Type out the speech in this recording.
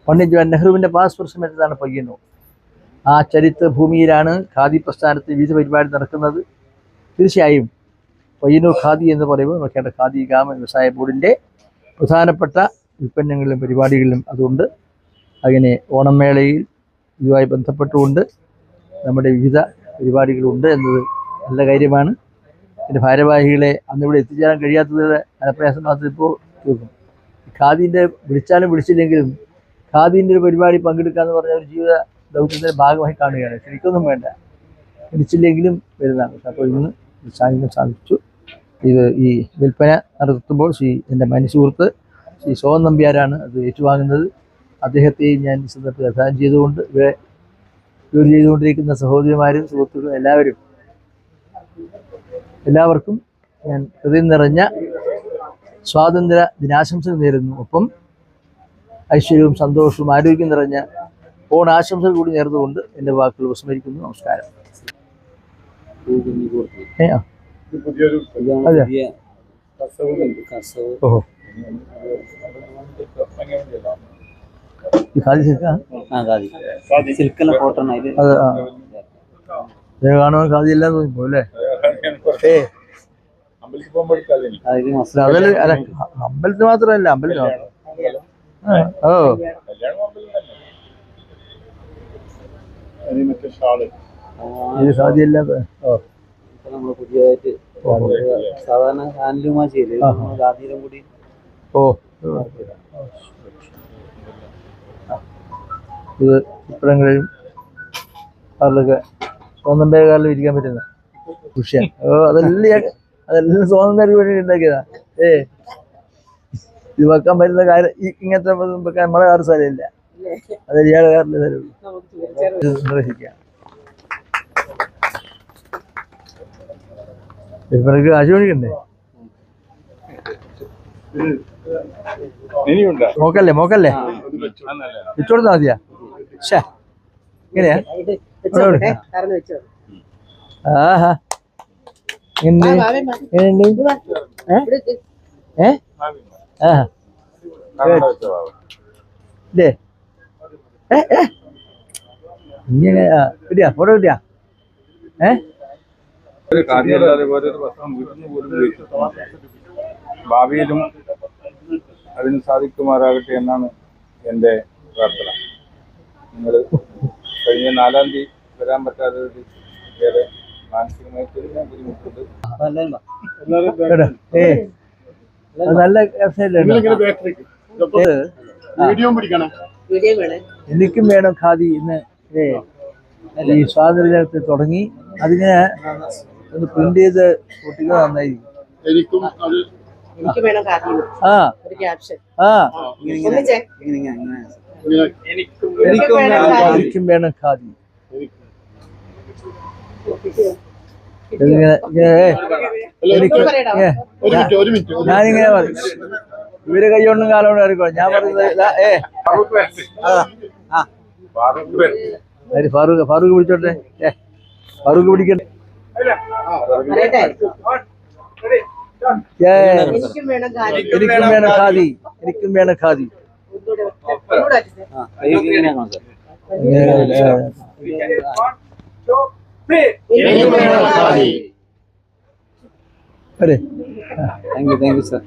പണ്ഡിറ്റ് ജവഹർലാൽ നെഹ്റുവിൻ്റെ പാദസ്പർശമേറ്റതാണ് പയ്യന്നൂർ. ആ ചരിത്ര ഭൂമിയിലാണ് ഖാദി പ്രസ്ഥാനത്തിൽ വിവിധ പരിപാടി നടക്കുന്നത്. തീർച്ചയായും പയ്യന്നൂർ ഖാദി എന്ന് പറയുമ്പോൾ നോക്കേണ്ട ഖാദി ഗ്രാമ വ്യവസായ ബോർഡിൻ്റെ പ്രധാനപ്പെട്ട ഉൽപ്പന്നങ്ങളിലും പരിപാടികളിലും അതുകൊണ്ട് അങ്ങനെ ഓണം മേളയിൽ ഇതുമായി ബന്ധപ്പെട്ടുകൊണ്ട് നമ്മുടെ വിവിധ പരിപാടികളുണ്ട് എന്നത് നല്ല കാര്യമാണ്. എൻ്റെ ഭാരവാഹികളെ അന്നിവിടെ എത്തിച്ചേരാൻ കഴിയാത്തതിൻ്റെ മനപ്രയാസം മാത്രം ഇപ്പോൾ തീർക്കും. ഖാദീൻ്റെ വിളിച്ചാലും വിളിച്ചില്ലെങ്കിലും ഖാദീൻ്റെ ഒരു പരിപാടി പങ്കെടുക്കുക എന്ന് പറഞ്ഞ ഒരു ജീവിത ദൗത്യത്തിൻ്റെ ഭാഗമായി കാണുകയാണ്. ശരിക്കൊന്നും വേണ്ട, വിളിച്ചില്ലെങ്കിലും വരുന്നതാണ്. അപ്പോൾ ഇന്ന് സാന്നിധ്യം സാധിച്ചു. ഇത് ഈ വിൽപ്പന നടത്തുമ്പോൾ എൻ്റെ സുഹൃത്ത് ശ്രീ സോഹൻ നമ്പ്യാരാണ് അത് ഏറ്റുവാങ്ങുന്നത്. അദ്ദേഹത്തെയും ഞാൻ ഈ സന്ദർഭത്തിൽ അഭിവാദ്യം ചെയ്തുകൊണ്ട് ഇവിടെ ജോലി ചെയ്തുകൊണ്ടിരിക്കുന്ന സഹോദരിമാരും സുഹൃത്തുക്കളും എല്ലാവർക്കും ഞാൻ ഹൃദയം നിറഞ്ഞ സ്വാതന്ത്ര്യ ദിനാശംസകൾ നേരുന്നു. ഒപ്പം ഐശ്വര്യവും സന്തോഷവും ആരോഗ്യം നിറഞ്ഞ ഓണാശംസകൾ കൂടി നേർന്നുകൊണ്ട് എൻ്റെ വാക്കുകൾ ഉപസ്മരിക്കുന്നു. നമസ്കാരം. അതെ, ഓഹോ, കാണുവാൻ ഖാദി എല്ലാം തോന്നിപ്പോ അല്ലേ? അതല്ല, അല്ല, അമ്പലത്തിൽ മാത്രമല്ല, അമ്പലത്തിൽ മാത്രം. ഓ, ഇത് ഖാദി എല്ലാം. സാധാരണ ഹാൻഡ്ലൂമാ ചെയ്യല് കൂടി. ഓ, ഇത് ഇപ്പോഴെങ്കിലും അവരിലൊക്കെ സ്വന്തം ഇരിക്കാൻ പറ്റുന്ന വിഷയം. അതെല്ലാം സ്വന്തം വേണ്ടി ഉണ്ടാക്കിയതാ. ഇത് വെക്കാൻ പറ്റുന്ന കാര്യം ഇങ്ങനത്തെ വെക്കാൻ നമ്മളെ കാറ് സ്ഥലമില്ല. അത് ഇയാളെ കാറിലെ സ്ഥലമുള്ളൂ. നിർവഹിക്കാം. വിൽപ്പനക്ക് കാശ് മേടിക്കണ്ടേ? മോക്കല്ലേ വെച്ചോടുത്താ മതിയാ. ഇങ്ങനെയാ? ആഹാ, എങ്ങനെയുണ്ട്? ഇല്ലേ? ഇങ്ങനെ കിട്ടിയാ? ഫോട്ടോ കിട്ടിയാ? ഭാവിയിലും അതിന് സാധിക്കുമാറാകട്ടെ എന്നാണ് എൻ്റെ പ്രാർത്ഥന. നിങ്ങൾ കഴിഞ്ഞ 4-ാം തീയതി വരാൻ പറ്റാത്തത് ഏറെ മാനസികമായിട്ട് ബുദ്ധിമുട്ടുണ്ട്. നല്ല എനിക്കും വേണം ഖാദി. ഇന്ന് ഈ സ്വാതന്ത്ര്യത്തിൽ തുടങ്ങി അതിങ്ങനെ ഒന്ന് പ്രിന്റ് ചെയ്ത് കുട്ടികൾ നന്നായിരിക്കും. എനിക്കും വേണം ഖാദി. ഞാനിങ്ങനെ പറയും, ഇവര് കൈകൊണ്ടും കാലോണ്ടും അറിയിക്കോ. ഞാൻ പറയുന്നത് ഫാറൂഖ് പിടിച്ചോട്ടെ. ഫാറൂഖ് പിടിക്കട്ടെ. എനിക്കും വേണം ഖാദി. എനിക്കും വേണം ഖാദി. അതെ, താങ്ക് യു സർ.